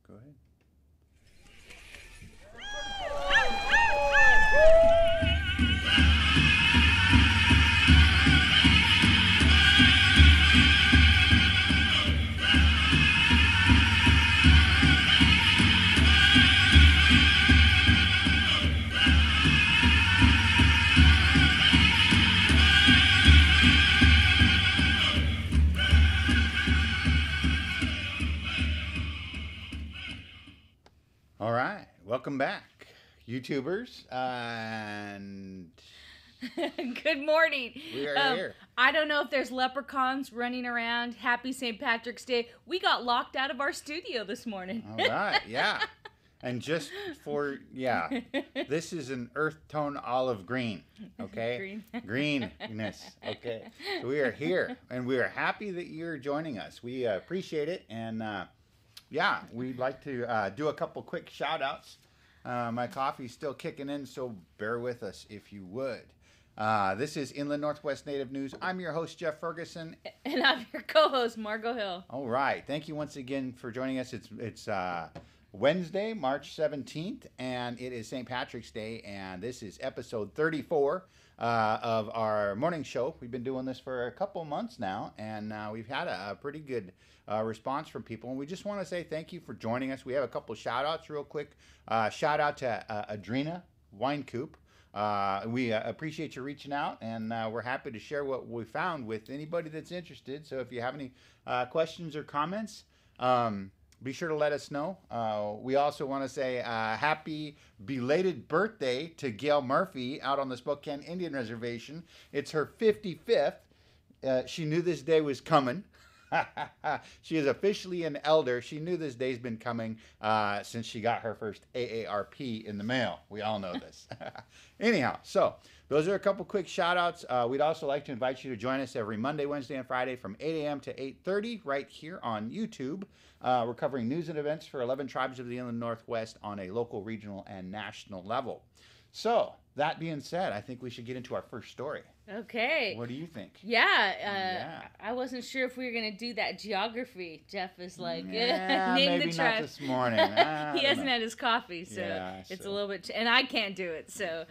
Go ahead. All right, welcome back, YouTubers, and Good morning. we are here. I don't know if there's leprechauns running around. Happy St. Patrick's Day. We got locked out of our studio this morning. All right, yeah, and just for, this is an earth tone olive green, okay? Greenness, okay? So we are here, and we are happy that you're joining us. We appreciate it, and we'd like to do a couple quick shout outs. My coffee's still kicking in, so bear with us if you would. This is Inland Northwest Native News. I'm your host, Jeff Ferguson. And I'm your co-host, Margot Hill. All right. Thank you once again for joining us. It's Wednesday, March 17th, and it is St. Patrick's Day, and this is episode 34 of our morning show. We've been doing this for a couple months now, and we've had a pretty good response from people, and we just want to say thank you for joining us. We have a couple shout outs real quick. Shout out to Adrena Winecoop. We appreciate you reaching out, and we're happy to share what we found with anybody that's interested. So if you have any questions or comments, be sure to let us know. We also want to say happy belated birthday to Gail Murphy out on the Spokane Indian Reservation. It's her 55th. She knew this day was coming. She is officially an elder. She knew this day's been coming since she got her first AARP in the mail. We all know this. Anyhow, so those are a couple quick shout outs. We'd also like to invite you to join us every Monday, Wednesday, and Friday from 8 a.m. to 8:30 right here on YouTube. We're covering news and events for 11 tribes of the Inland Northwest on a local, regional, and national level. So that being said, I think we should get into our first story. Okay. What do you think? Yeah, I wasn't sure if we were going to do that geography. Jeff is like, yeah, name maybe the tribe. not this morning. He hasn't had his coffee, so it's a little bit, and I can't do it. So,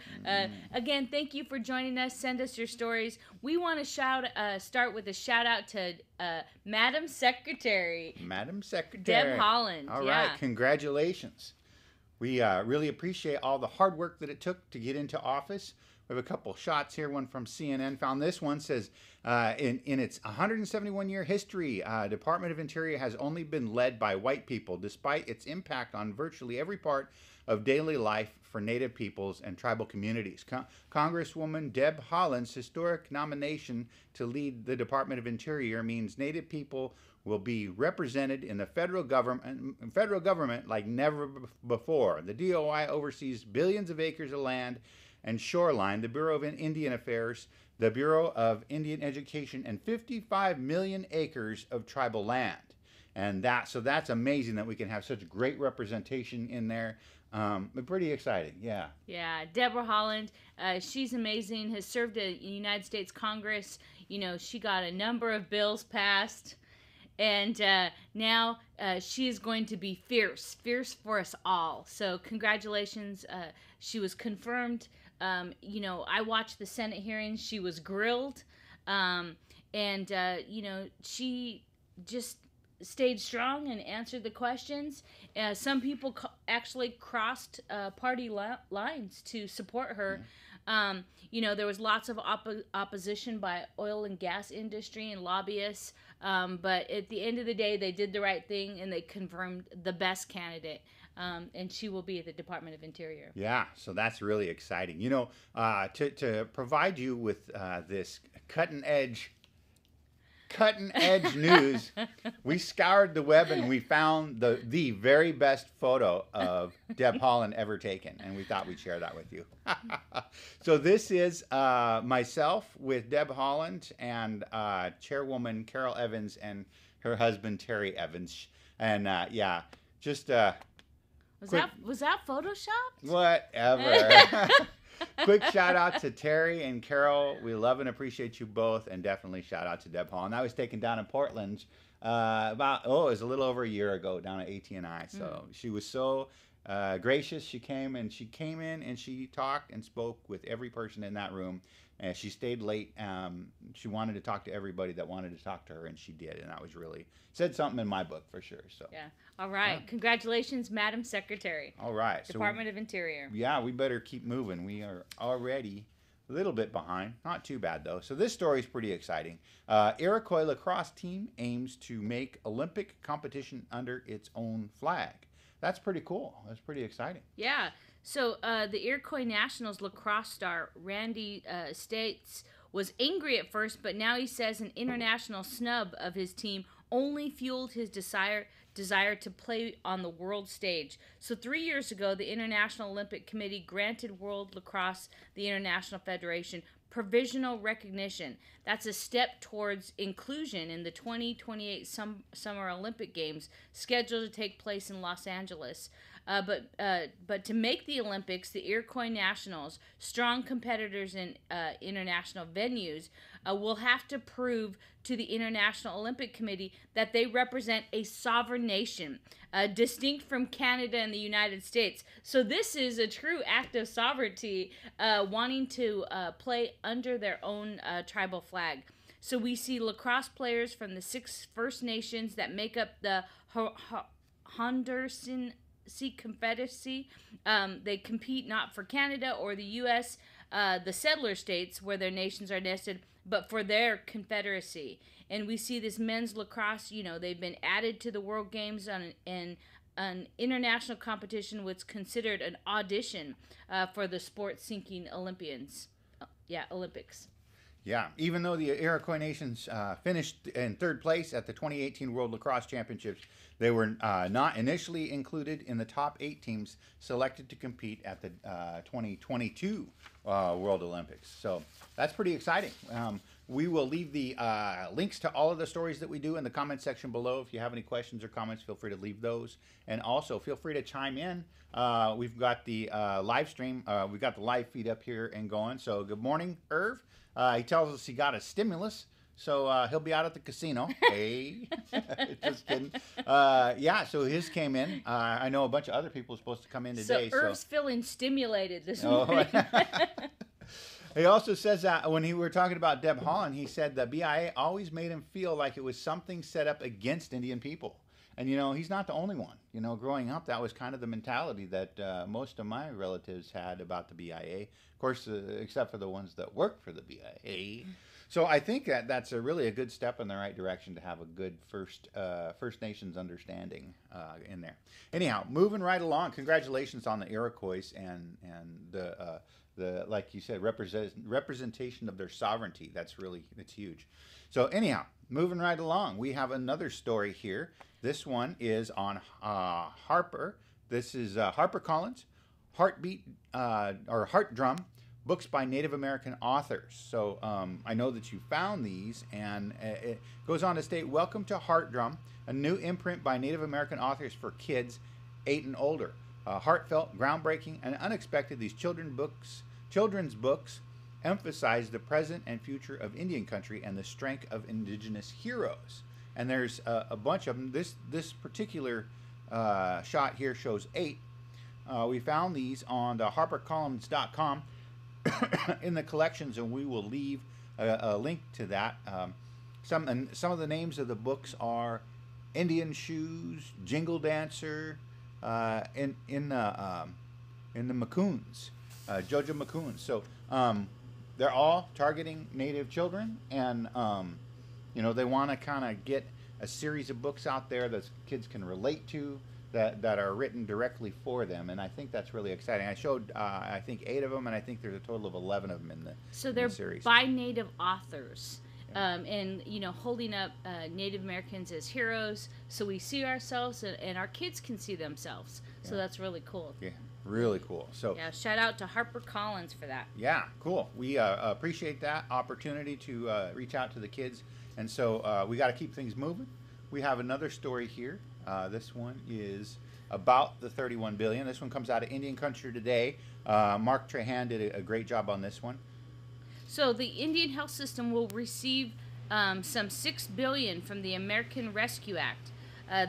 again, thank you for joining us. Send us your stories. We want to start with a shout out to Madam Secretary. Madam Secretary. Deb Haaland. All right, congratulations. We really appreciate all the hard work that it took to get into office. We have a couple shots here. One from CNN found this one. Says, in its 171-year history, Department of Interior has only been led by white people, despite its impact on virtually every part of daily life for Native peoples and tribal communities. Congresswoman Deb Haaland's historic nomination to lead the Department of Interior means Native people will be represented in the federal government like never before. The DOI oversees billions of acres of land and shoreline, the Bureau of Indian Affairs, the Bureau of Indian Education, and 55 million acres of tribal land. And that's amazing that we can have such great representation in there. Pretty exciting, yeah. Yeah, Deborah Haaland, she's amazing, has served the United States Congress. You know, she got a number of bills passed. And now she is going to be fierce for us all. So congratulations. She was confirmed. I watched the Senate hearings. She was grilled. She just stayed strong and answered the questions. Some people actually crossed party lines to support her. There was lots of opposition by oil and gas industry and lobbyists. But at the end of the day, they did the right thing and they confirmed the best candidate. And she will be at the Department of Interior. Yeah, so that's really exciting. To provide you with this cutting edge news, we scoured the web and we found the very best photo of Deb Haaland ever taken, and we thought we'd share that with you. So this is myself with Deb Haaland and Chairwoman Carol Evans and her husband Terry Evans, and was that Photoshopped? Whatever. Quick shout out to Terry and Carol. We love and appreciate you both, and definitely shout out to Deb Haaland. That was taken down in Portland it was a little over a year ago down at AT&I. So she was so gracious. She came in and she talked and spoke with every person in that room. And she stayed late. She wanted to talk to everybody that wanted to talk to her, and she did. And that was really said something in my book for sure. So yeah. All right. Yeah. Congratulations, Madam Secretary. All right. Department of Interior. Yeah, we better keep moving. We are already a little bit behind. Not too bad, though. So this story is pretty exciting. Iroquois lacrosse team aims to make Olympic competition under its own flag. That's pretty cool. That's pretty exciting. Yeah. So the Iroquois Nationals lacrosse star Randy States was angry at first, but now he says an international snub of his team only fueled his desire to play on the world stage. So 3 years ago, the International Olympic Committee granted World Lacrosse, the International Federation, provisional recognition. That's a step towards inclusion in the 2028 Summer Olympic Games scheduled to take place in Los Angeles. But to make the Olympics, the Iroquois Nationals, strong competitors in international venues, will have to prove to the International Olympic Committee that they represent a sovereign nation, distinct from Canada and the United States. So this is a true act of sovereignty, wanting to play under their own tribal flag. So we see lacrosse players from the 6 First Nations that make up the Honduran Confederacy. They compete not for Canada or the U.S., the settler states where their nations are nested, but for their confederacy. And we see this men's lacrosse, they've been added to the World Games on an international competition, which is considered an audition for the sport-seeking Olympics. Yeah, even though the Iroquois nations finished in 3rd place at the 2018 World Lacrosse Championships, they were not initially included in the top 8 teams selected to compete at the 2022 World Olympics. So that's pretty exciting. We will leave the links to all of the stories that we do in the comment section below. If you have any questions or comments, feel free to leave those. And also, feel free to chime in. We've got the live stream. We've got the live feed up here and going. So good morning, Irv. He tells us he got a stimulus, so he'll be out at the casino. Hey, just kidding. Yeah, so his came in. I know a bunch of other people are supposed to come in today. So Irv's feeling stimulated this morning. He also says that when we were talking about Deb Haaland, he said the BIA always made him feel like it was something set up against Indian people. And, he's not the only one. Growing up, that was kind of the mentality that most of my relatives had about the BIA. Of course, except for the ones that work for the BIA. So I think that's really a good step in the right direction to have a good First Nations understanding in there. Anyhow, moving right along, congratulations on the Iroquois and the like you said, representation of their sovereignty. It's huge. So anyhow, moving right along, we have another story here. This one is on Harper. This is HarperCollins, Heartbeat or Heartdrum, books by Native American authors. So I know that you found these, and it goes on to state, welcome to Heartdrum, a new imprint by Native American authors for kids 8 and older. Heartfelt, groundbreaking, and unexpected, these children's books emphasize the present and future of Indian country and the strength of indigenous heroes. And there's a bunch of them. This particular shot here shows 8. We found these on the HarperCollins.com in the collections, and we will leave a link to that. Some of the names of the books are Indian Shoes, Jingle Dancer, in the Macoons, Jojo Macoons. So they're all targeting Native children, and they want to kind of get a series of books out there that kids can relate to, that are written directly for them, and I think that's really exciting. I showed, I think 8 of them, and I think there's a total of 11 of them in the series. By Native authors, and holding up Native Americans as heroes, so we see ourselves, and our kids can see themselves. So that's really cool. Yeah, really cool. So yeah, shout out to HarperCollins for that. Yeah, cool. We appreciate that opportunity to reach out to the kids, and so we got to keep things moving. We have another story here. This one is about the 31 billion. This one comes out of Indian Country Today. Mark Trahan did a great job on this one. So the Indian health system will receive some $6 billion from the American Rescue Act.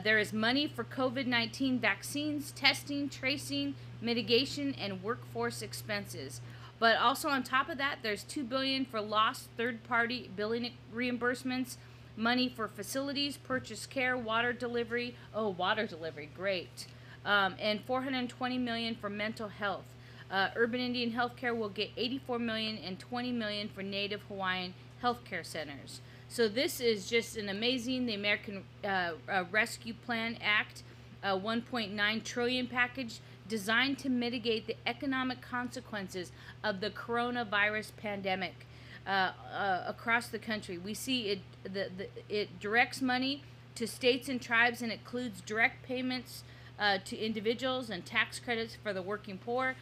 There is money for COVID-19 vaccines, testing, tracing, mitigation, and workforce expenses. But also on top of that, there's $2 billion for lost third-party billing reimbursements, money for facilities, purchase care, water delivery. Oh, water delivery, great. And $420 million for mental health. Urban Indian Healthcare will get $84 million and $20 million for Native Hawaiian healthcare centers. So this is just an amazing, the American Rescue Plan Act, $1.9 trillion package designed to mitigate the economic consequences of the coronavirus pandemic across the country. We see it directs money to states and tribes and includes direct payments to individuals and tax credits for the working poor.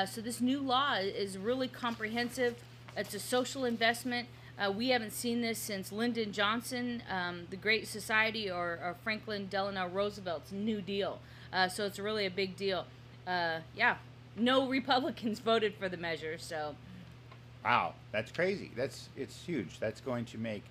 So this new law is really comprehensive. It's a social investment. We haven't seen this since Lyndon Johnson, the Great Society, or Franklin Delano Roosevelt's New Deal. So it's really a big deal. Yeah, no Republicans voted for the measure. So, wow, that's crazy. It's huge. That's going to make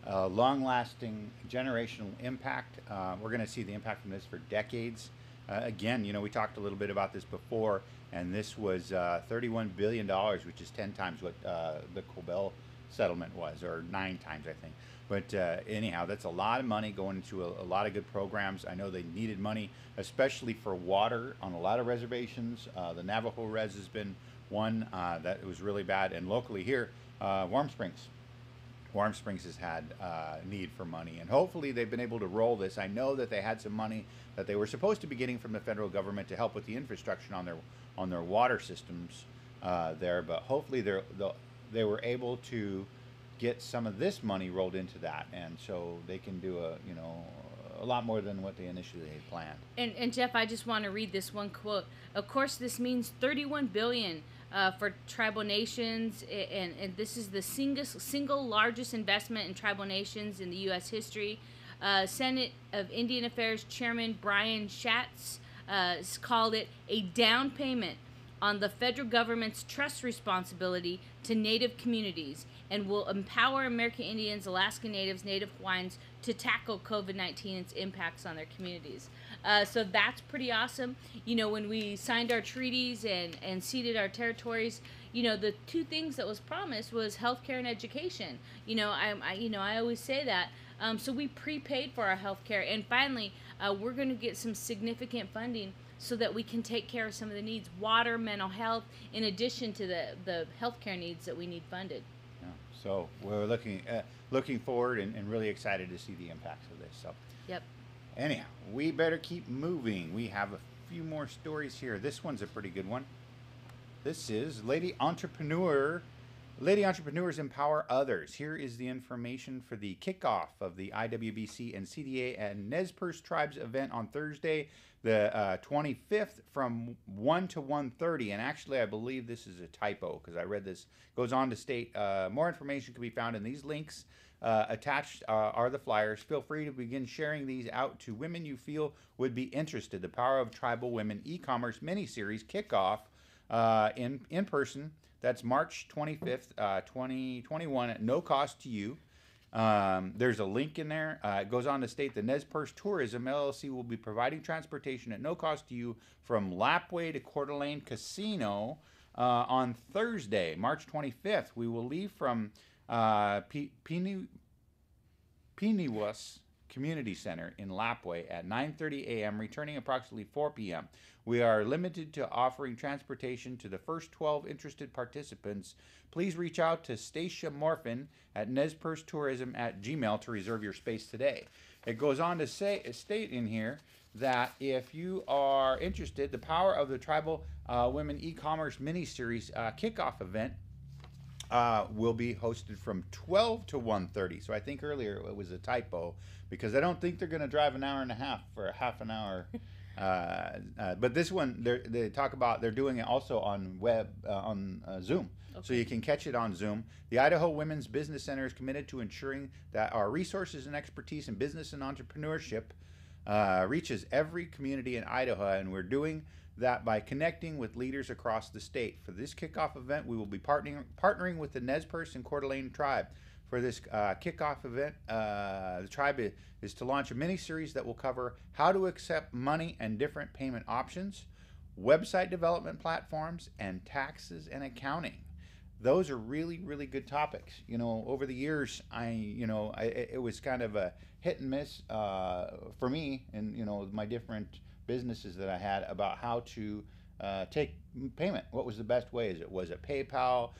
a long-lasting generational impact. We're going to see the impact from this for decades. Again, we talked a little bit about this before, and this was $31 billion, which is 10 times what the Colville settlement was, or 9 times, I think. But anyhow, that's a lot of money going into a lot of good programs. I know they needed money, especially for water on a lot of reservations. The Navajo Res has been one that was really bad. And locally here, Warm Springs. Warm Springs has had need for money. And hopefully they've been able to roll this. I know that they had some money that they were supposed to be getting from the federal government to help with the infrastructure on their water systems there. But hopefully they were able to get some of this money rolled into that, and so they can do a lot more than what they initially had planned. And Jeff, I just want to read this one quote. Of course, this means $31 billion for tribal nations, and this is the single largest investment in tribal nations in the U.S. history. Senate of Indian Affairs Chairman Brian Schatz called it a down payment on the federal government's trust responsibility to Native communities, and will empower American Indians, Alaska Natives, Native Hawaiians to tackle COVID-19 and its impacts on their communities. So that's pretty awesome. When we signed our treaties and ceded our territories, the 2 things that was promised was healthcare and education. I always say that. So we prepaid for our healthcare, and finally, we're going to get some significant funding so that we can take care of some of the needs, water, mental health, in addition to the healthcare needs that we need funded. Yeah. So we're looking forward and really excited to see the impacts of this. So, yep. Anyhow, we better keep moving. We have a few more stories here. This one's a pretty good one. This is Lady Entrepreneurs Empower Others. Here is the information for the kickoff of the IWBC and CDA and Nez Perce Tribes event on Thursday, the 25th, from 1 to 1:30. And actually, I believe this is a typo, because I read this. Goes on to state more information can be found in these links. Attached are the flyers. Feel free to begin sharing these out to women you feel would be interested. The Power of Tribal Women e-commerce mini-series kickoff in person. That's March 25th, 2021, at no cost to you. There's a link in there. It goes on to state the Nez Perce Tourism LLC will be providing transportation at no cost to you from Lapwai to Coeur d'Alene Casino on Thursday, March 25th. We will leave from Piniwas Community Center in Lapwai at 9:30 a.m., returning approximately 4 p.m. We are limited to offering transportation to the first 12 interested participants. Please reach out to Stacia Morfin at nezpercetourism@gmail to reserve your space today. It goes on to state in here that if you are interested, the Power of the Tribal Women e-commerce mini-series kickoff event will be hosted from 12 to 1:30. So I think earlier it was a typo, because I don't think they're going to drive an hour and a half for a half an hour. But this one, they talk about they're doing it also on Zoom. Okay. So you can catch it on Zoom. The Idaho Women's Business Center is committed to ensuring that our resources and expertise in business and entrepreneurship reaches every community in Idaho, and we're doing that by connecting with leaders across the state. For this kickoff event, we will be partnering with the Nez Perce and Coeur d'Alene tribe. for this kickoff event. The tribe is to launch a mini-series that will cover how to accept money and different payment options, website development platforms, and taxes and accounting. Those are really, really good topics. You know, over the years, it was kind of a hit and miss for me, and my different businesses that I had about how to take payment. What was the best way? Was it PayPal?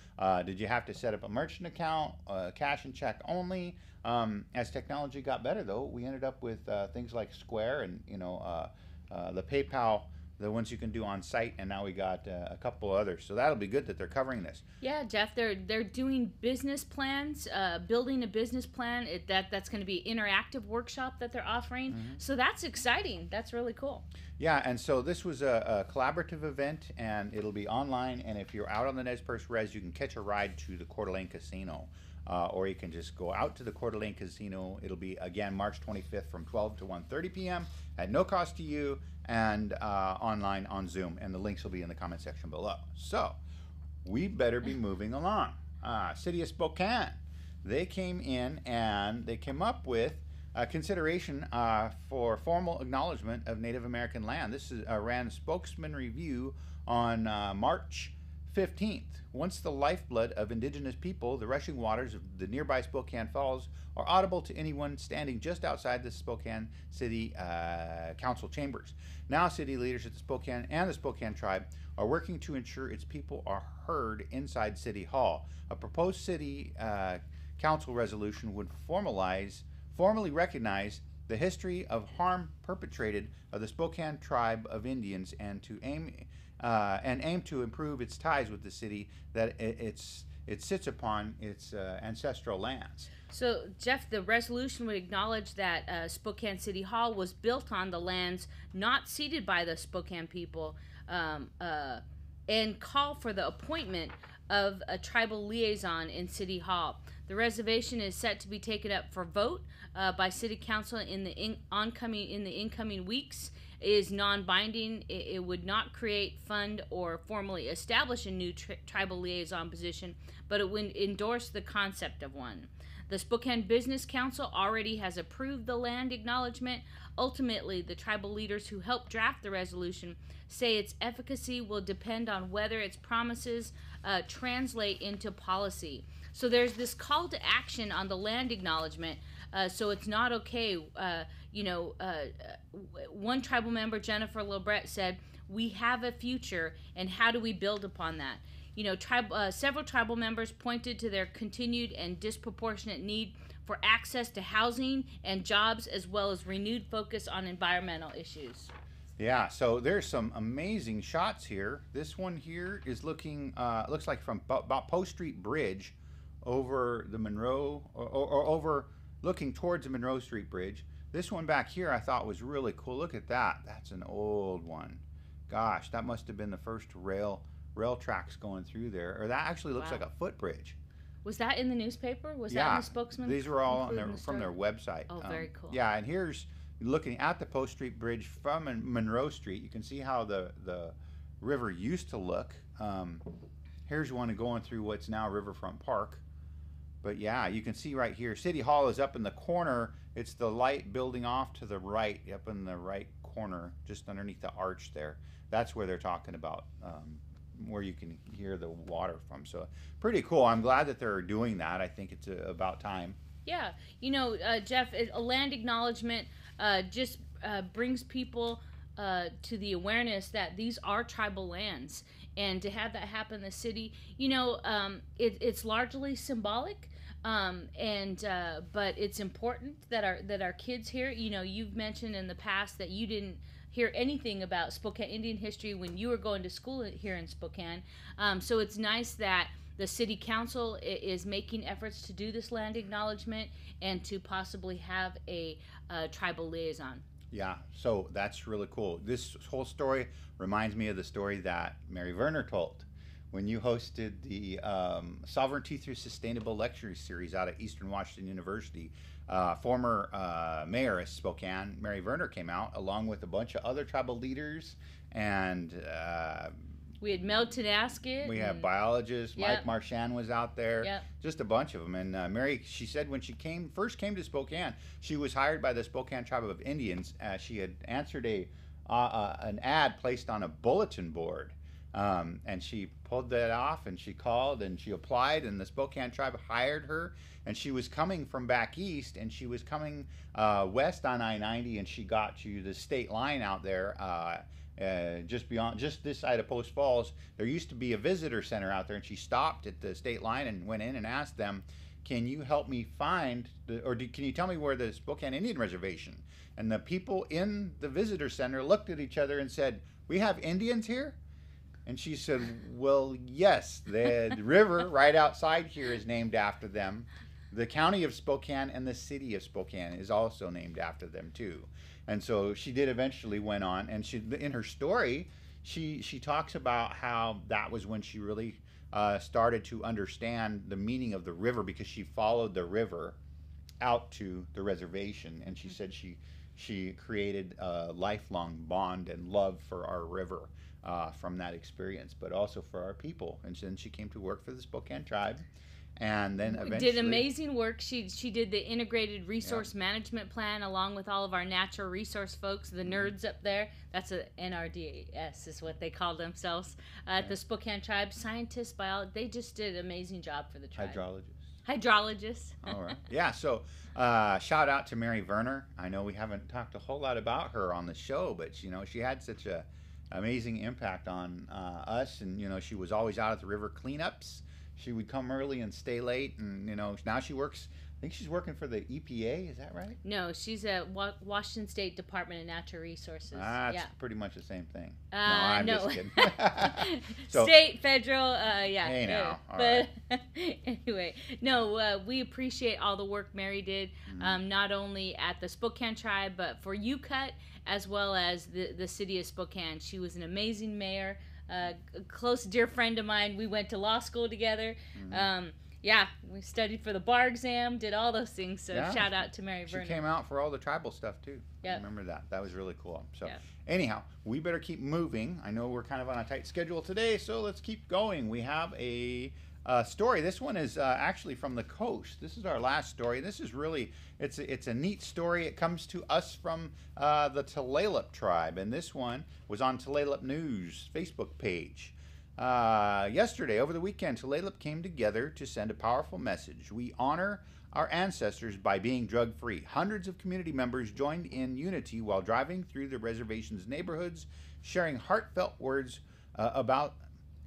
Did you have to set up a merchant account? Cash and check only? As technology got better, though, we ended up with things like Square and the PayPal, the ones you can do on site, and now we got a couple others. So that'll be good that they're covering this. Yeah, Jeff, they're doing business plans, building a business plan. That's going to be an interactive workshop that they're offering. Mm-hmm. So that's exciting. That's really cool. Yeah, and so this was a collaborative event, and it'll be online. And if you're out on the Nez Perce Res, you can catch a ride to the Coeur d'Alene Casino. Or you can just go out to the Coeur d'Alene Casino. It'll be, again, March 25th from 12 to 1:30 p.m. at no cost to you, and online on Zoom. And the links will be in the comment section below. So we better be moving along. City of Spokane, they came in and they came up with a consideration for formal acknowledgement of Native American land. This ran Spokesman Review on March 15th. Once the lifeblood of indigenous people, the rushing waters of the nearby Spokane Falls are audible to anyone standing just outside the Spokane City Council chambers. Now city leaders at the Spokane and the Spokane tribe are working to ensure its people are heard inside City Hall. A proposed city council resolution would formally recognize the history of harm perpetrated of the Spokane tribe of Indians and aim to improve its ties with the city that it sits upon its ancestral lands. So, Jeff, the resolution would acknowledge that Spokane City Hall was built on the lands not ceded by the Spokane people, and call for the appointment of a tribal liaison in City Hall. The reservation is set to be taken up for vote by City Council in the incoming weeks. It is non-binding. It would not create, fund, or formally establish a new tribal liaison position, but it would endorse the concept of one. The Spokane Business Council already has approved the land acknowledgement. Ultimately, the tribal leaders who helped draft the resolution say its efficacy will depend on whether its promises translate into policy. So there's this call to action on the land acknowledgement. So it's not okay. One tribal member, Jennifer Lebret, said, "We have a future, and how do we build upon that?" Several tribal members pointed to their continued and disproportionate need for access to housing and jobs, as well as renewed focus on environmental issues. Yeah, so there's some amazing shots here. This one here is looking, looks like from about Post Street Bridge over the Monroe, or over looking towards the Monroe Street Bridge. This one back here I thought was really cool. Look at that. That's an old one. Gosh, that must have been the first rail tracks going through there. Or that actually looks like a footbridge. Was that in the newspaper? Was that in the Spokesman? These were all from their website. Oh, very cool. Yeah, and here's looking at the Post Street Bridge from Monroe Street. You can see how the river used to look. Here's one going through what's now Riverfront Park. But yeah, you can see right here, City Hall is up in the corner. It's the light building off to the right, up in the right corner, just underneath the arch there. That's where they're talking about, where you can hear the water from. So pretty cool. I'm glad that they're doing that. I think it's about time. Yeah. Jeff, a land acknowledgement just brings people to the awareness that these are tribal lands. And to have that happen in the city, it's largely symbolic, but it's important that our kids hear. You've mentioned in the past that you didn't hear anything about Spokane Indian history when you were going to school here in Spokane. So it's nice that the City Council is making efforts to do this land acknowledgement and to possibly have a tribal liaison. Yeah, so that's really cool. This whole story reminds me of the story that Mary Werner told when you hosted the Sovereignty Through Sustainable Lecture Series out at Eastern Washington University. Former mayor of Spokane, Mary Werner, came out along with a bunch of other tribal leaders and We had Mel Tenasket. We have biologists. Yep. Mike Marchand was out there. Yep. Just a bunch of them. And Mary, she said when she first came to Spokane, she was hired by the Spokane Tribe of Indians. She had answered an ad placed on a bulletin board. And she pulled that off, and she called, and she applied, and the Spokane Tribe hired her. And she was coming from back east, and she was coming west on I-90, and she got to the state line out there. Just this side of Post Falls. There used to be a visitor center out there, and she stopped at the state line and went in and asked them, can you help me find, can you tell me where the Spokane Indian Reservation? And the people in the visitor center looked at each other and said, we have Indians here? And she said, well, yes, the river right outside here is named after them. The county of Spokane and the city of Spokane is also named after them too. And so she did eventually went on, and she, in her story, she talks about how that was when she really started to understand the meaning of the river, because she followed the river out to the reservation, and she said she created a lifelong bond and love for our river from that experience, but also for our people. And then she came to work for the Spokane Tribe. And then eventually did amazing work. She did the integrated resource management plan along with all of our natural resource folks, the nerds up there. That's a NRDS is what they call themselves. The Spokane Tribe, scientists, biologists, they just did an amazing job for the tribe. Hydrologists. All right. Yeah, so shout out to Mary Werner. I know we haven't talked a whole lot about her on the show, but she had such a amazing impact on us, and she was always out at the river cleanups. She would come early and stay late, and now she works. I think she's working for the EPA. Is that right? No, she's at Washington State Department of Natural Resources. It's pretty much the same thing. No, I'm just kidding. So, state, federal, yeah. Hey now. But anyway, no, we appreciate all the work Mary did, not only at the Spokane Tribe, but for UCUT as well as the city of Spokane. She was an amazing mayor. A close dear friend of mine. We went to law school together. We studied for the bar exam, did all those things. So shout out to Mary Werner. She came out for all the tribal stuff too. Yeah, remember that. That was really cool. So anyhow, we better keep moving. I know we're kind of on a tight schedule today, so let's keep going. We have a story. This one is actually from the coast. This is our last story. This is really, it's a neat story. It comes to us from the Tulalip tribe, and this one was on Tulalip News Facebook page. Yesterday, over the weekend, Tulalip came together to send a powerful message. We honor our ancestors by being drug-free. Hundreds of community members joined in unity while driving through the reservation's neighborhoods, sharing heartfelt words about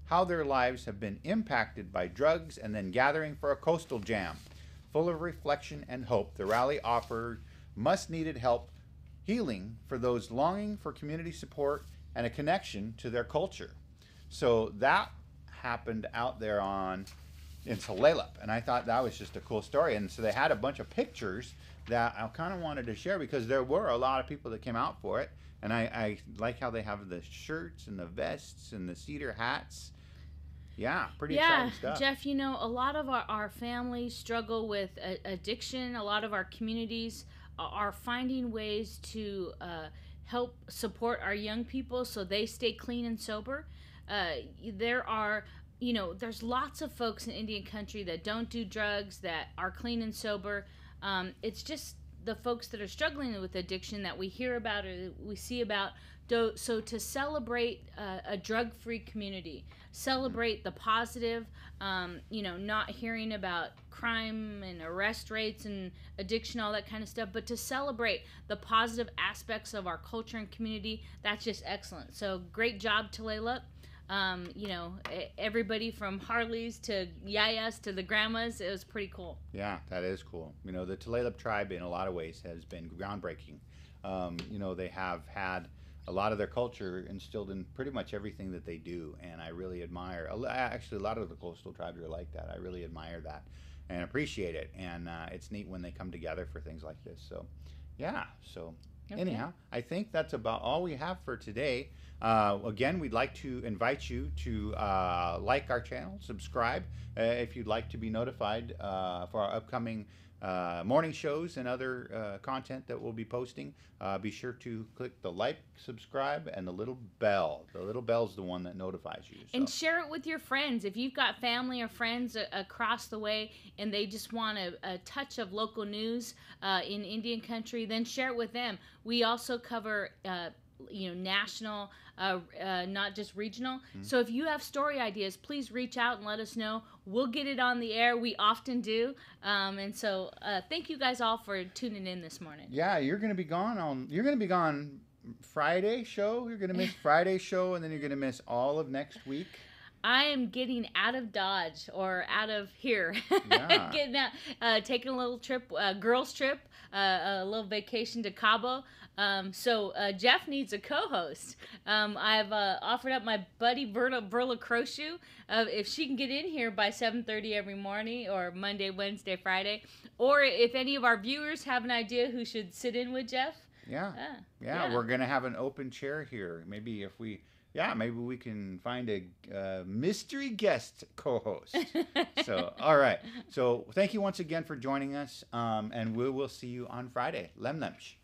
how their lives have been impacted by drugs, and then gathering for a coastal jam. Full of reflection and hope, the rally offered much-needed help, healing for those longing for community support and a connection to their culture. So that happened out there in Tulalip, and I thought that was just a cool story. And so they had a bunch of pictures that I kind of wanted to share, because there were a lot of people that came out for it. And I like how they have the shirts and the vests and the cedar hats. Yeah, pretty exciting stuff. Jeff, a lot of our families struggle with addiction. A lot of our communities are finding ways to help support our young people so they stay clean and sober. There's lots of folks in Indian country that don't do drugs, that are clean and sober. It's just the folks that are struggling with addiction that we hear about or we see about. So to celebrate a drug-free community, celebrate the positive, not hearing about crime and arrest rates and addiction, all that kind of stuff, but to celebrate the positive aspects of our culture and community, that's just excellent. So great job, Tulalip. Everybody from Harleys to Yayas to the grandmas, it was pretty cool. Yeah, that is cool. The Tulalip tribe in a lot of ways has been groundbreaking. They have had a lot of their culture instilled in pretty much everything that they do, and I really admire, actually a lot of the coastal tribes are like that. I really admire that and appreciate it, and it's neat when they come together for things like this. So anyhow, I think that's about all we have for today. Again, we'd like to invite you to like our channel, subscribe if you'd like to be notified for our upcoming morning shows and other content that we'll be posting, be sure to click the like, subscribe, and the little bell. The little bell's the one that notifies you. So. And share it with your friends. If you've got family or friends across the way and they just want a touch of local news in Indian country, then share it with them. We also cover national, not just regional. Mm-hmm. So if you have story ideas, please reach out and let us know. We'll get it on the air. We often do. And so thank you guys all for tuning in this morning. Yeah, you're going to be gone Friday show. You're going to miss Friday show, and then you're going to miss all of next week. I am getting out of Dodge or out of here. Yeah. Getting out, taking a little trip, girls trip, a little vacation to Cabo. So Jeff needs a co-host. I've offered up my buddy Verla Croshoe. If she can get in here by 7:30 every morning, or Monday, Wednesday, Friday, or if any of our viewers have an idea who should sit in with Jeff. Yeah. We're gonna have an open chair here. Maybe maybe we can find a mystery guest co-host. So, all right. So, thank you once again for joining us, and we will see you on Friday. Lem Lemsh.